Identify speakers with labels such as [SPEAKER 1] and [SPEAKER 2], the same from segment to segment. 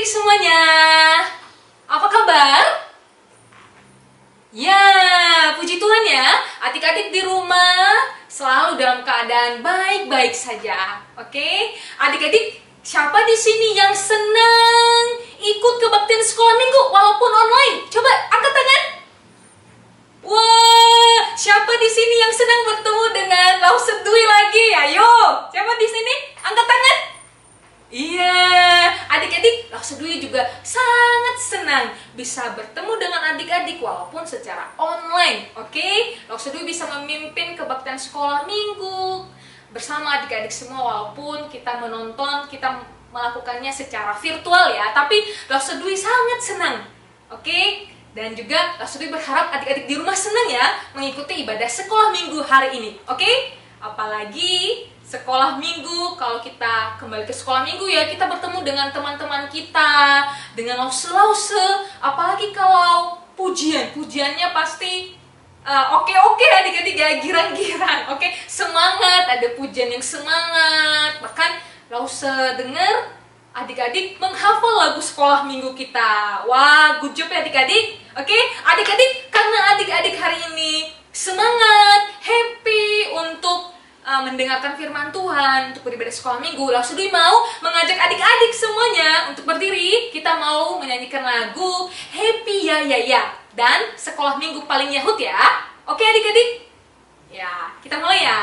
[SPEAKER 1] semuanya. Apa kabar? Ya, puji Tuhan ya. Adik-adik di rumah selalu dalam keadaan baik-baik saja. Oke? Adik-adik, siapa di sini yang senang ikut kebaktian sekolah minggu walaupun online? Coba angkat tangan. Wah, siapa di sini yang senang bertemu dengan Lauset Dwi lagi? Ayo, siapa di sini? Angkat tangan. Iya, adik-adik, Lauset Dwi juga sangat senang bisa bertemu dengan adik-adik walaupun secara online. Oke, Lauset Dwi bisa memimpin kebaktian sekolah minggu bersama adik-adik semua walaupun kita menonton, kita melakukannya secara virtual ya. Tapi Lauset Dwi sangat senang. Oke, dan juga Lauset Dwi berharap adik-adik di rumah senang ya mengikuti ibadah sekolah minggu hari ini. Oke, apalagi sekolah minggu, kalau kita kembali ke sekolah minggu ya, kita bertemu dengan teman-teman kita, dengan lause-lause, apalagi kalau pujiannya pasti oke adik-adik ya, girang-girang, oke, semangat, ada pujian yang semangat, bahkan lause dengar adik-adik menghafal lagu sekolah minggu kita. Wah, good job ya adik-adik, oke, adik-adik, karena adik-adik hari ini semangat, happy untuk mendengarkan firman Tuhan untuk beribadah sekolah minggu, Lauset Dwi mau mengajak adik-adik semuanya untuk berdiri. Kita mau menyanyikan lagu Happy Ya Ya Ya dan sekolah minggu paling Yahud ya. Oke adik-adik? Ya, kita mulai ya.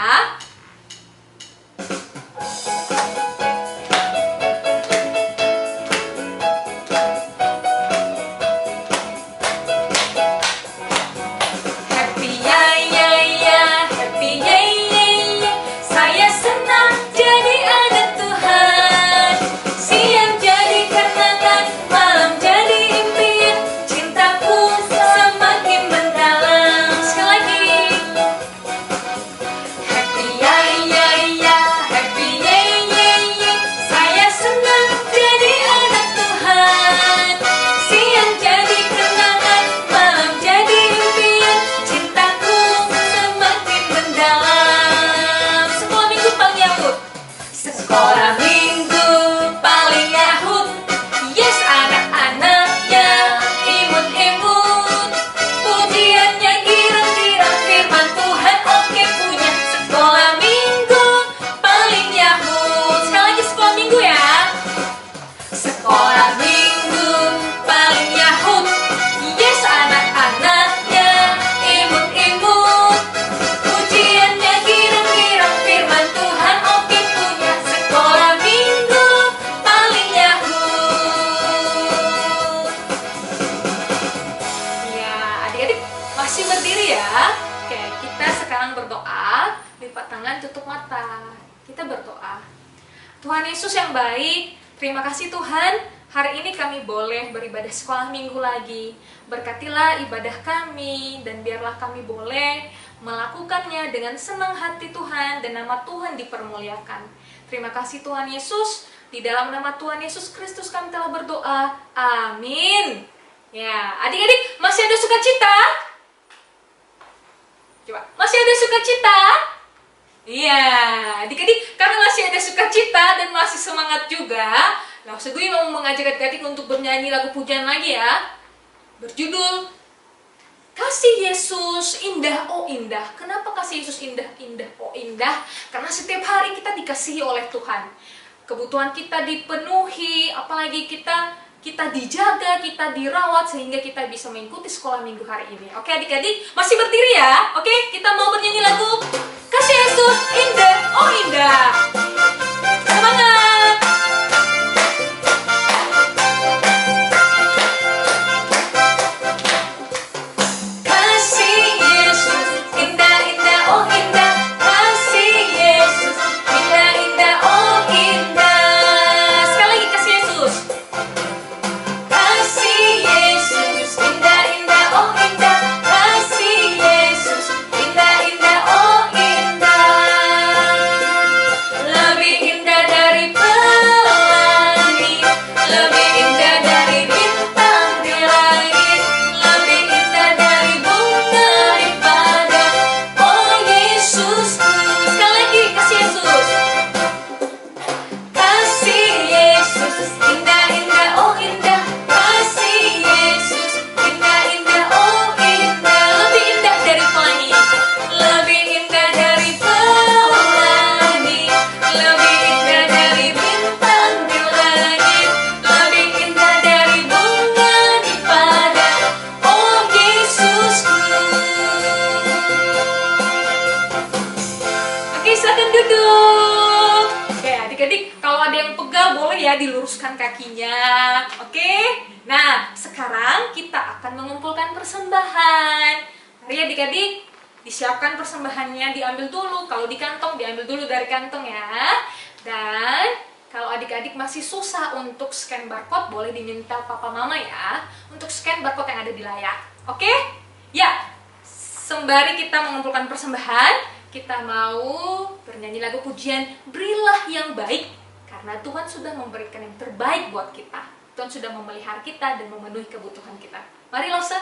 [SPEAKER 1] Masih berdiri ya. Oke, kita sekarang berdoa. Lipat tangan, tutup mata. Kita berdoa. Tuhan Yesus yang baik, terima kasih Tuhan. Hari ini kami boleh beribadah sekolah minggu lagi. Berkatilah ibadah kami dan biarlah kami boleh melakukannya dengan senang hati Tuhan dan nama Tuhan dipermuliakan. Terima kasih Tuhan Yesus. Di dalam nama Tuhan Yesus Kristus kami telah berdoa. Amin. Ya, adik-adik masih ada sukacita? Coba, masih ada sukacita? Iya, adik-adik, karena masih ada sukacita dan masih semangat juga, Lauset Dwi mau mengajak adik-adik untuk bernyanyi lagu pujian lagi ya. Berjudul Kasih Yesus Indah Oh Indah. Kenapa kasih Yesus indah, indah, oh indah? Karena setiap hari kita dikasihi oleh Tuhan. Kebutuhan kita dipenuhi, apalagi kita dijaga, kita dirawat sehingga kita bisa mengikuti sekolah minggu hari ini. Oke adik-adik, masih berdiri ya? Oke, kita mau bernyanyi lagu Kasih Yesus Indah Oh Indah. Semangat! Kasih Yesus indah, indah, oh indah. Kasih Yesus indah, indah, oh indah. Sekali lagi, kasih Yesus. Kasih Yesus indah, indah, oh indah. Kasih Yesus indah, silakan duduk. Oke, adik-adik, kalau ada yang pegal boleh ya diluruskan kakinya. Oke. Nah, sekarang kita akan mengumpulkan persembahan. Mari adik-adik, disiapkan persembahannya, diambil dulu. Kalau di kantong, diambil dulu dari kantong ya. Dan kalau adik-adik masih susah untuk scan barcode, boleh diminta papa mama ya untuk scan barcode yang ada di layar. Oke? Ya, sembari kita mengumpulkan persembahan, kita mau bernyanyi lagu pujian Berilah yang Baik, karena Tuhan sudah memberikan yang terbaik buat kita. Tuhan sudah memelihara kita dan memenuhi kebutuhan kita. Mari Lause.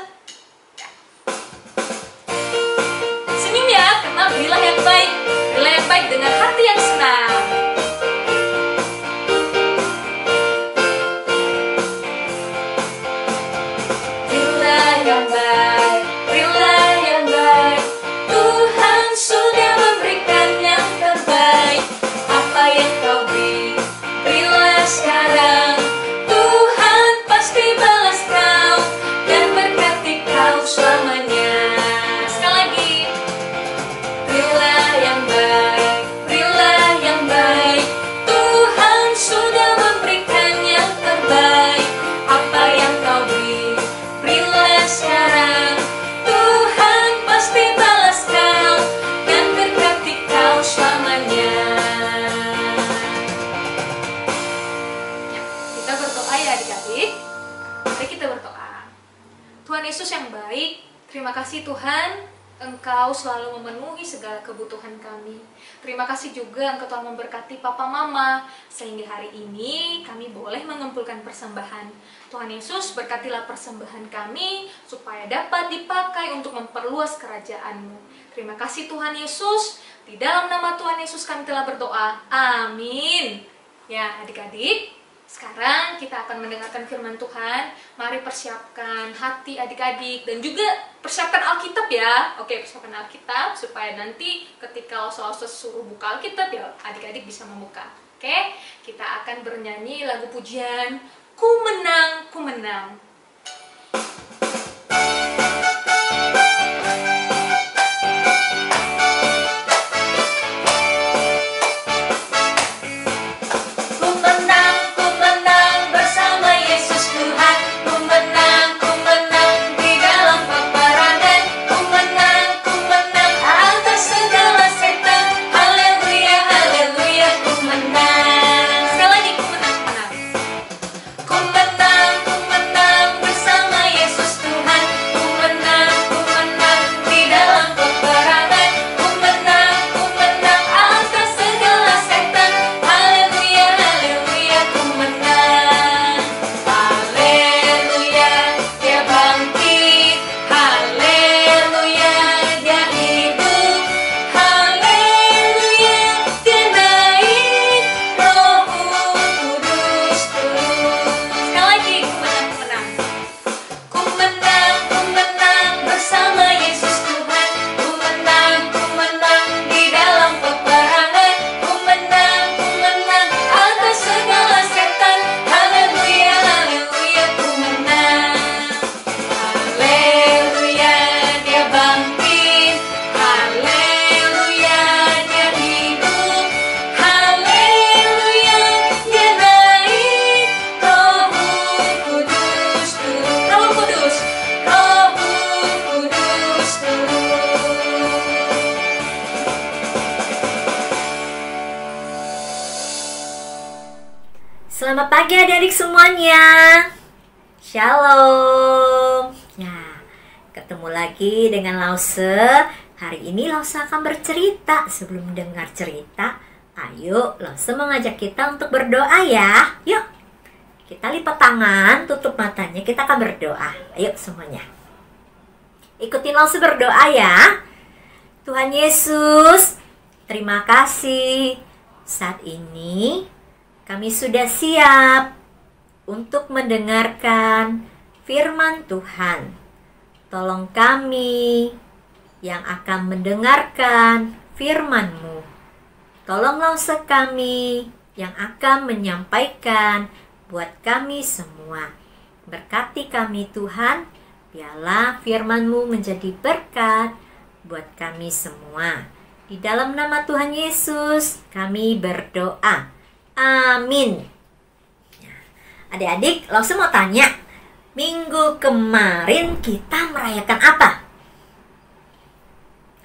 [SPEAKER 1] Ya. Senyum ya, karena berilah yang baik. Berilah yang baik dengan hati yang senang. Berilah yang baik, berilah yang baik. Tuhan sudah memberikan yang terbaik. Apa yang kau beri, berilah sekarang. Tuhan pasti balas kau dan berkati kau selamanya. Sekali lagi. Berilah yang baik, berilah yang baik. Tuhan sudah memberikan yang terbaik. Apa yang kau beri, berilah sekarang. Tuhan pasti balas kau dan berkati kau selamanya. Ya, kita berdoa ya adik-adik. Mari kita berdoa. Tuhan Yesus yang baik, terima kasih Tuhan, Engkau selalu memenuhi segala kebutuhan kami. Terima kasih juga Engkau telah memberkati Papa Mama, sehingga hari ini kami boleh mengumpulkan persembahan. Tuhan Yesus, berkatilah persembahan kami, supaya dapat dipakai untuk memperluas kerajaan-Mu. Terima kasih Tuhan Yesus, di dalam nama Tuhan Yesus kami telah berdoa. Amin. Ya adik-adik, sekarang kita akan mendengarkan firman Tuhan. Mari persiapkan hati adik-adik dan juga persiapkan Alkitab ya. Oke, persiapkan Alkitab supaya nanti ketika Lause suruh buka Alkitab ya adik-adik bisa membuka. Oke, kita akan bernyanyi lagu pujian Ku Menang, Ku Menang.
[SPEAKER 2] Selamat pagi adik-adik semuanya. Shalom. Ya, ketemu lagi dengan Lause. Hari ini Lause akan bercerita. Sebelum mendengar cerita, ayo Lause mengajak kita untuk berdoa ya. Yuk, kita lipat tangan, tutup matanya, kita akan berdoa. Ayo semuanya, ikutin Lause berdoa ya. Tuhan Yesus, terima kasih. Saat ini kami sudah siap untuk mendengarkan firman Tuhan. Tolong kami yang akan mendengarkan firman-Mu. Tolong Lause kami yang akan menyampaikan buat kami semua. Berkati kami Tuhan, biarlah firman-Mu menjadi berkat buat kami semua. Di dalam nama Tuhan Yesus kami berdoa. Amin. Adik-adik, Lause mau tanya, minggu kemarin kita merayakan apa?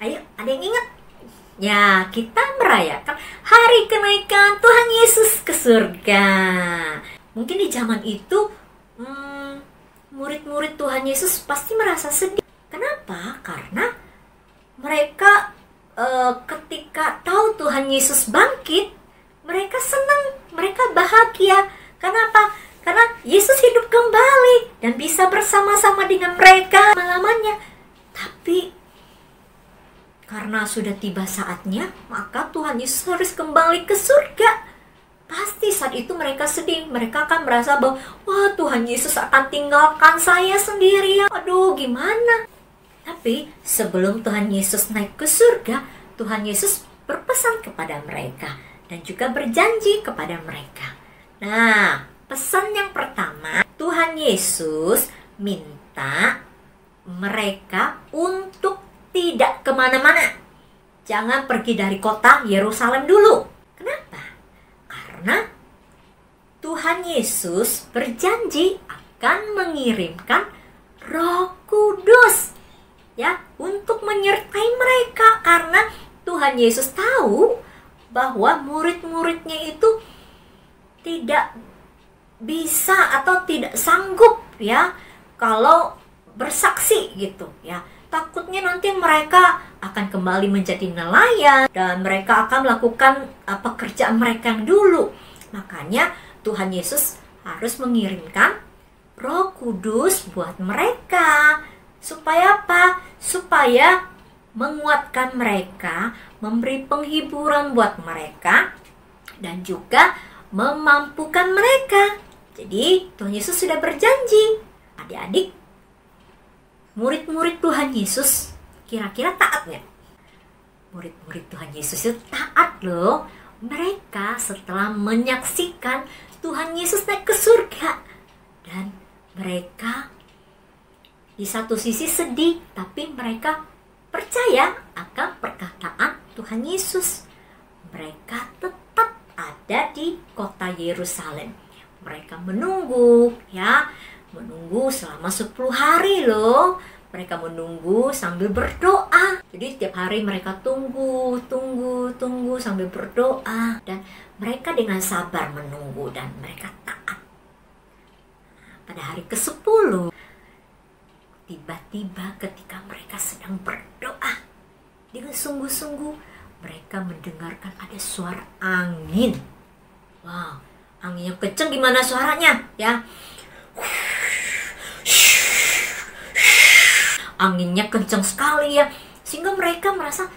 [SPEAKER 2] Ayo, ada yang ingat? Ya, kita merayakan hari kenaikan Tuhan Yesus ke surga. Mungkin di zaman itu murid-murid Tuhan Yesus pasti merasa sedih. Kenapa? Karena mereka ketika tahu Tuhan Yesus bangkit, mereka senang, mereka bahagia. Kenapa? Karena Yesus hidup kembali dan bisa bersama-sama dengan mereka lamanya. Tapi karena sudah tiba saatnya, maka Tuhan Yesus harus kembali ke surga. Pasti saat itu mereka sedih. Mereka akan merasa bahwa, wah, Tuhan Yesus akan tinggalkan saya sendirian. Aduh, gimana? Tapi sebelum Tuhan Yesus naik ke surga, Tuhan Yesus berpesan kepada mereka dan juga berjanji kepada mereka. Nah, pesan yang pertama, Tuhan Yesus minta mereka untuk tidak kemana-mana. Jangan pergi dari kota Yerusalem dulu. Kenapa? Karena Tuhan Yesus berjanji akan mengirimkan Roh Kudus, ya, untuk menyertai mereka. Karena Tuhan Yesus tahu bahwa murid-muridnya itu tidak bisa atau tidak sanggup, ya, kalau bersaksi gitu, ya. Takutnya nanti mereka akan kembali menjadi nelayan dan mereka akan melakukan pekerjaan mereka yang dulu. Makanya Tuhan Yesus harus mengirimkan Roh Kudus buat mereka. Supaya apa? Supaya menguatkan mereka, memberi penghiburan buat mereka, dan juga memampukan mereka. Jadi Tuhan Yesus sudah berjanji. Adik-adik, murid-murid Tuhan Yesus kira-kira taat nggak? Murid-murid Tuhan Yesus itu taat loh. Mereka setelah menyaksikan Tuhan Yesus naik ke surga, dan mereka di satu sisi sedih, tapi mereka percaya akan perkataan Tuhan Yesus. Mereka tetap ada di kota Yerusalem. Mereka menunggu, ya, menunggu selama 10 hari loh. Mereka menunggu sambil berdoa. Jadi tiap hari mereka tunggu sambil berdoa. Dan mereka dengan sabar menunggu dan mereka taat. Pada hari ke-10, tiba-tiba ketika mereka sedang berdoa dengan sungguh-sungguh, mereka mendengarkan ada suara angin. Wow, anginnya kenceng, gimana suaranya, ya? Anginnya kencang sekali, ya, sehingga mereka merasa,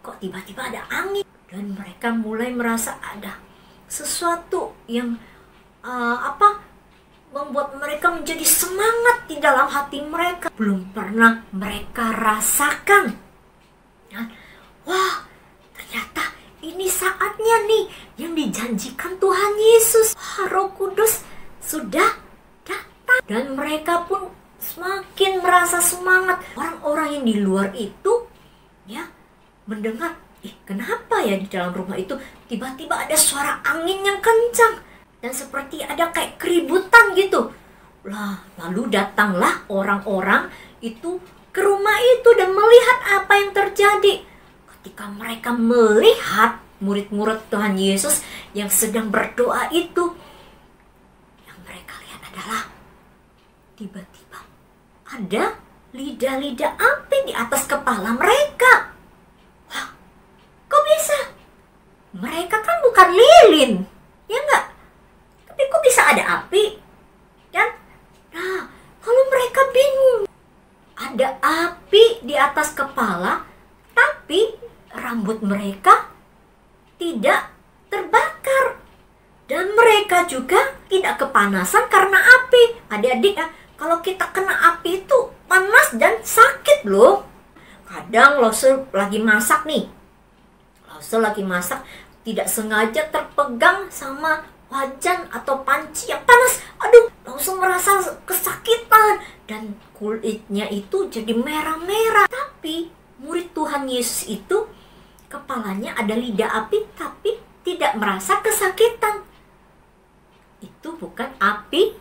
[SPEAKER 2] kok tiba-tiba ada angin? Dan mereka mulai merasa ada sesuatu yang membuat mereka menjadi semangat di dalam hati mereka. Belum pernah mereka rasakan. Wah, ternyata ini saatnya nih yang dijanjikan Tuhan Yesus. Roh Kudus sudah datang dan mereka pun semakin merasa semangat. Orang-orang yang di luar itu, ya, mendengar, kenapa ya di dalam rumah itu tiba-tiba ada suara angin yang kencang dan seperti ada kayak keributan gitu. Lalu datanglah orang-orang itu ke rumah itu dan melihat apa yang terjadi. Ketika mereka melihat murid-murid Tuhan Yesus yang sedang berdoa itu, yang mereka lihat adalah tiba-tiba ada lidah-lidah api di atas kepala mereka. Wah, kok bisa? Mereka kan bukan lilin, ya enggak? Tapi kok bisa ada api? Kan? Nah, kalau mereka bingung. Ada api di atas kepala, tapi rambut mereka tidak terbakar. Dan mereka juga tidak kepanasan karena api. Adik-adik, ya, kalau kita kena api itu panas dan sakit loh. Kadang Lause lagi masak nih. Lause lagi masak, tidak sengaja terpegang sama wajan atau panci yang panas. Aduh, langsung merasa kesakitan dan kulitnya itu jadi merah-merah. Tapi murid Tuhan Yesus itu kepalanya ada lidah api tapi tidak merasa kesakitan. Itu bukan api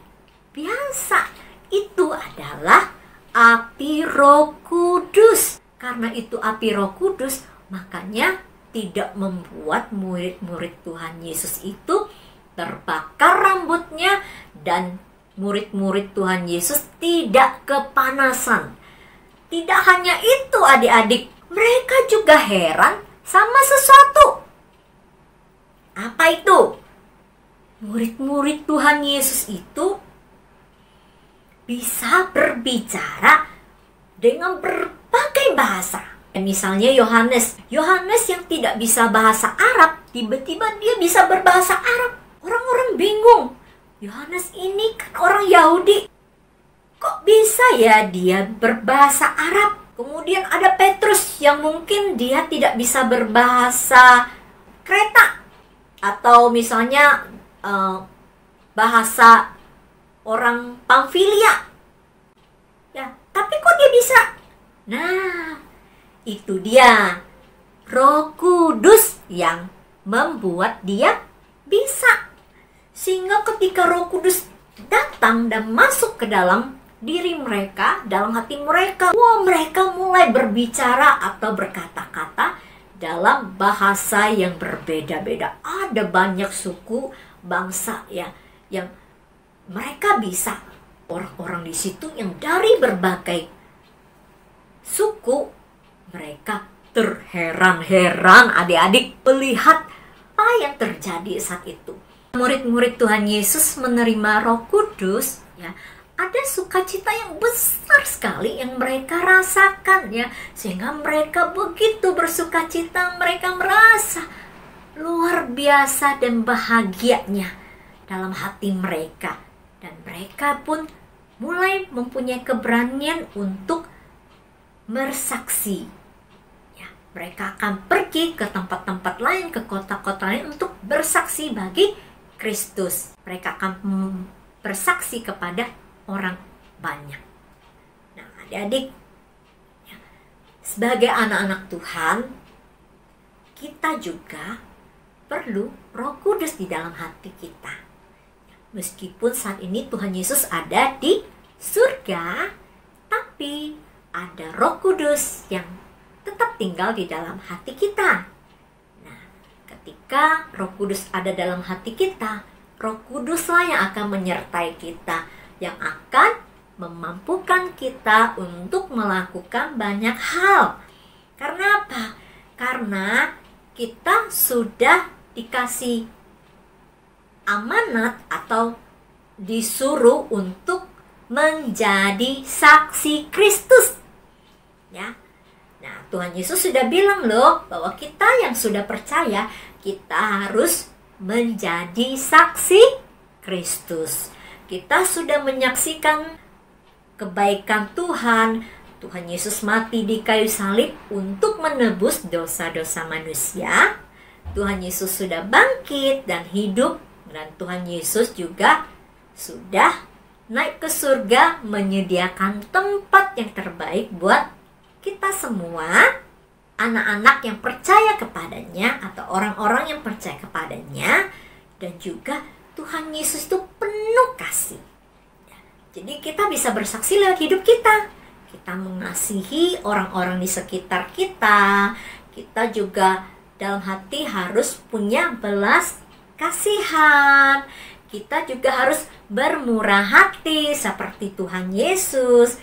[SPEAKER 2] biasa. Itu adalah api Roh Kudus. Karena itu api Roh Kudus, makanya tidak membuat murid-murid Tuhan Yesus itu terbakar rambutnya, dan murid-murid Tuhan Yesus tidak kepanasan. Tidak hanya itu adik-adik, mereka juga heran sama sesuatu. Apa itu? Murid-murid Tuhan Yesus itu bisa berbicara dengan berbagai bahasa. Misalnya Yohanes yang tidak bisa bahasa Arab, tiba-tiba dia bisa berbahasa Arab. Orang-orang bingung. Yohanes ini kan orang Yahudi, kok bisa ya dia berbahasa Arab? Kemudian ada Petrus yang mungkin dia tidak bisa berbahasa Kreta, atau misalnya bahasa orang Pamfilia. Ya, tapi kok dia bisa? Nah, itu dia Roh Kudus yang membuat dia bisa. Sehingga ketika Roh Kudus datang dan masuk ke dalam diri mereka, dalam hati mereka, mereka mulai berbicara atau berkata-kata dalam bahasa yang berbeda-beda. Ada banyak suku, bangsa ya, yang mereka bisa. Orang-orang di situ yang dari berbagai suku, mereka terheran-heran adik-adik melihat apa yang terjadi saat itu. Murid-murid Tuhan Yesus menerima Roh Kudus, ya, ada sukacita yang besar sekali yang mereka rasakan, ya, sehingga mereka begitu bersukacita, mereka merasa luar biasa dan bahagianya dalam hati mereka, dan mereka pun mulai mempunyai keberanian untuk bersaksi. Ya, mereka akan pergi ke tempat-tempat lain, ke kota-kota lain untuk bersaksi bagi Kristus. Mereka akan bersaksi kepada orang banyak. Nah, adik-adik, ya, sebagai anak-anak Tuhan, kita juga perlu Roh Kudus di dalam hati kita. Meskipun saat ini Tuhan Yesus ada di surga, tapi ada Roh Kudus yang tetap tinggal di dalam hati kita. Nah, ketika Roh Kudus ada dalam hati kita, Roh Kuduslah yang akan menyertai kita, yang akan memampukan kita untuk melakukan banyak hal. Karena apa? Karena kita sudah dikasih amanat atau disuruh untuk menjadi saksi Kristus. Ya. Nah, Tuhan Yesus sudah bilang loh bahwa kita yang sudah percaya, kita harus menjadi saksi Kristus. Kita sudah menyaksikan kebaikan Tuhan. Tuhan Yesus mati di kayu salib untuk menebus dosa-dosa manusia. Tuhan Yesus sudah bangkit dan hidup, dan Tuhan Yesus juga sudah naik ke surga menyediakan tempat yang terbaik buat kita semua, anak-anak yang percaya kepadanya atau orang-orang yang percaya kepadanya. Dan juga Tuhan Yesus itu penuh kasih. Jadi kita bisa bersaksi lewat hidup kita. Kita mengasihi orang-orang di sekitar kita. Kita juga dalam hati harus punya belas kasihan. Kita juga harus bermurah hati seperti Tuhan Yesus.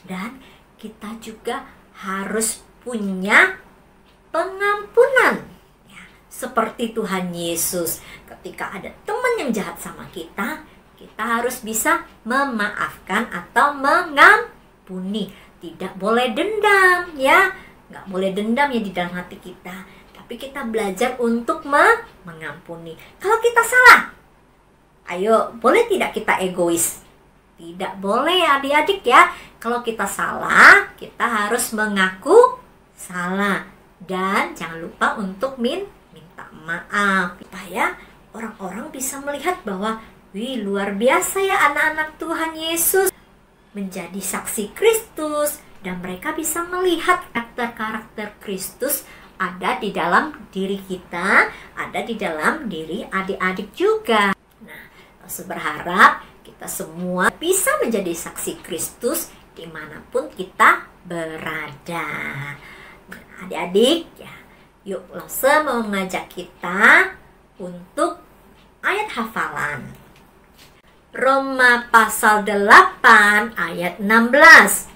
[SPEAKER 2] Dan kita juga harus punya pengampunan, ya, seperti Tuhan Yesus. Ketika ada teman yang jahat sama kita, kita harus bisa memaafkan atau mengampuni. Tidak boleh dendam, ya. Nggak boleh dendam ya di dalam hati kita. Tapi kita belajar untuk mengampuni. Kalau kita salah, ayo, boleh tidak kita egois? Tidak boleh adik-adik ya. Kalau kita salah, kita harus mengaku salah. Dan jangan lupa untuk minta maaf. Supaya orang-orang bisa melihat bahwa, wih, luar biasa ya anak-anak Tuhan Yesus menjadi saksi Kristus. Dan mereka bisa melihat karakter-karakter Kristus ada di dalam diri kita, ada di dalam diri adik-adik juga. Nah, Lause berharap kita semua bisa menjadi saksi Kristus dimanapun kita berada. Nah, adik-adik, ya, yuk Lause mau mengajak kita untuk ayat hafalan. Roma pasal 8 ayat 16.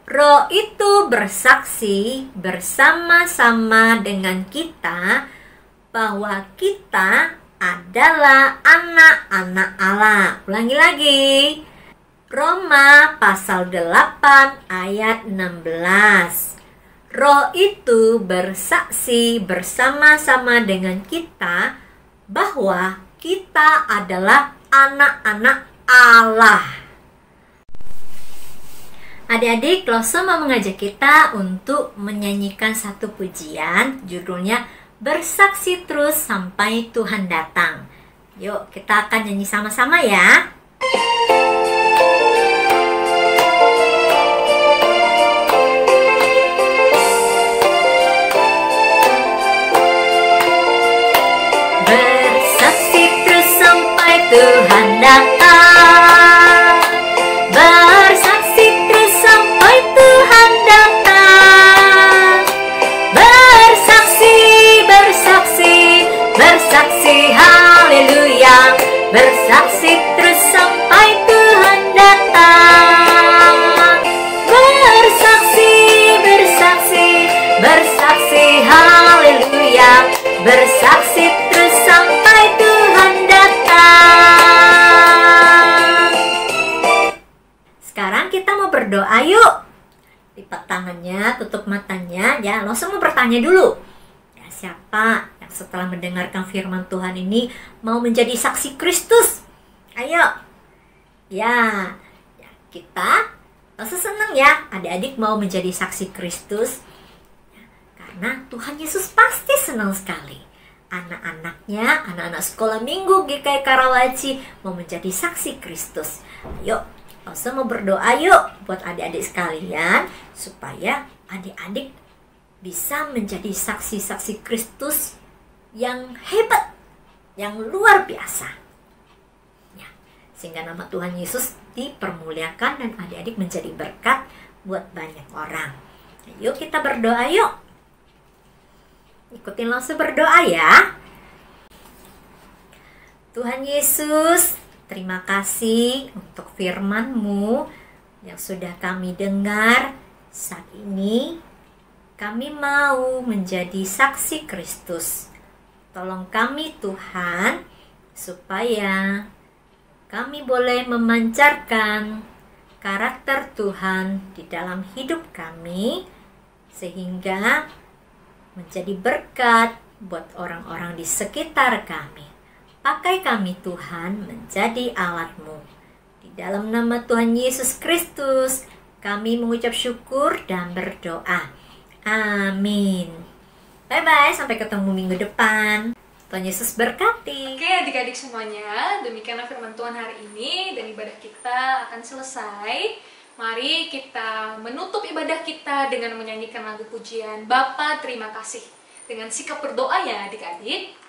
[SPEAKER 2] Roh itu bersaksi bersama-sama dengan kita bahwa kita adalah anak-anak Allah. Ulangi lagi. Roma pasal 8 ayat 16. Roh itu bersaksi bersama-sama dengan kita bahwa kita adalah anak-anak Allah. Adik-adik, Lause mau mengajak kita untuk menyanyikan satu pujian, judulnya Bersaksi Terus Sampai Tuhan Datang. Yuk, kita akan nyanyi sama-sama ya. Bersaksi terus sampai Tuhan datang. Bersaksi terus sampai Tuhan datang. Bersaksi, bersaksi, bersaksi, haleluya. Bersaksi terus sampai Tuhan datang. Bersaksi, bersaksi, bersaksi, haleluya. Bersaksi terus sampai Tuhan datang. Sekarang kita mau berdoa yuk. Lipat tangannya, tutup matanya. Ya, langsung mau bertanya dulu. Ya, siapa yang setelah mendengarkan firman Tuhan ini mau menjadi saksi Kristus? Ayo. Ya, kita langsung senang ya. Adik-adik mau menjadi saksi Kristus. Karena Tuhan Yesus pasti senang sekali. Anak-anaknya, anak-anak sekolah minggu GKI Karawaci mau menjadi saksi Kristus. Ayo, langsung mau berdoa yuk buat adik-adik sekalian supaya adik-adik bisa menjadi saksi-saksi Kristus yang hebat, yang luar biasa. Ya, sehingga nama Tuhan Yesus dipermuliakan dan adik-adik menjadi berkat buat banyak orang. Ayo kita berdoa yuk. Ikutin Lause berdoa ya. Tuhan Yesus, terima kasih untuk firman-Mu yang sudah kami dengar. Saat ini kami mau menjadi saksi Kristus. Tolong kami Tuhan, supaya kami boleh memancarkan karakter Tuhan di dalam hidup kami, sehingga menjadi berkat buat orang-orang di sekitar kami. Pakai kami Tuhan menjadi alat-Mu. Di dalam nama Tuhan Yesus Kristus, kami mengucap syukur dan berdoa. Amin. Bye-bye, sampai ketemu minggu depan. Tuhan Yesus berkati.
[SPEAKER 1] Oke adik-adik semuanya, demikianlah firman Tuhan hari ini dan ibadah kita akan selesai. Mari kita menutup ibadah kita dengan menyanyikan lagu pujian Bapa Terima Kasih. Dengan sikap berdoa ya adik-adik.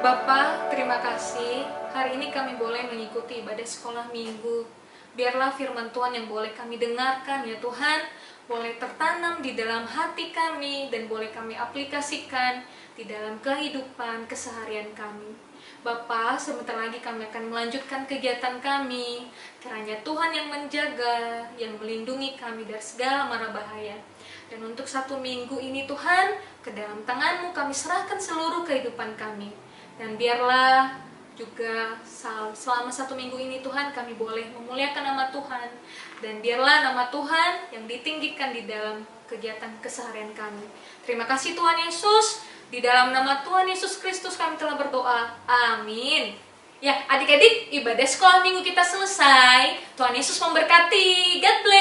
[SPEAKER 1] Bapak, terima kasih. Hari ini kami boleh mengikuti ibadah sekolah minggu. Biarlah firman Tuhan yang boleh kami dengarkan ya Tuhan, boleh tertanam di dalam hati kami dan boleh kami aplikasikan di dalam kehidupan keseharian kami. Bapa, sebentar lagi kami akan melanjutkan kegiatan kami. Kiranya Tuhan yang menjaga, yang melindungi kami dari segala mara bahaya. Dan untuk 1 minggu ini Tuhan, ke dalam tangan-Mu kami serahkan seluruh kehidupan kami. Dan biarlah juga selama 1 minggu ini Tuhan kami boleh memuliakan nama Tuhan. Dan biarlah nama Tuhan yang ditinggikan di dalam kegiatan keseharian kami. Terima kasih Tuhan Yesus. Di dalam nama Tuhan Yesus Kristus kami telah berdoa. Amin. Ya, adik-adik, ibadah sekolah minggu kita selesai. Tuhan Yesus memberkati. God bless.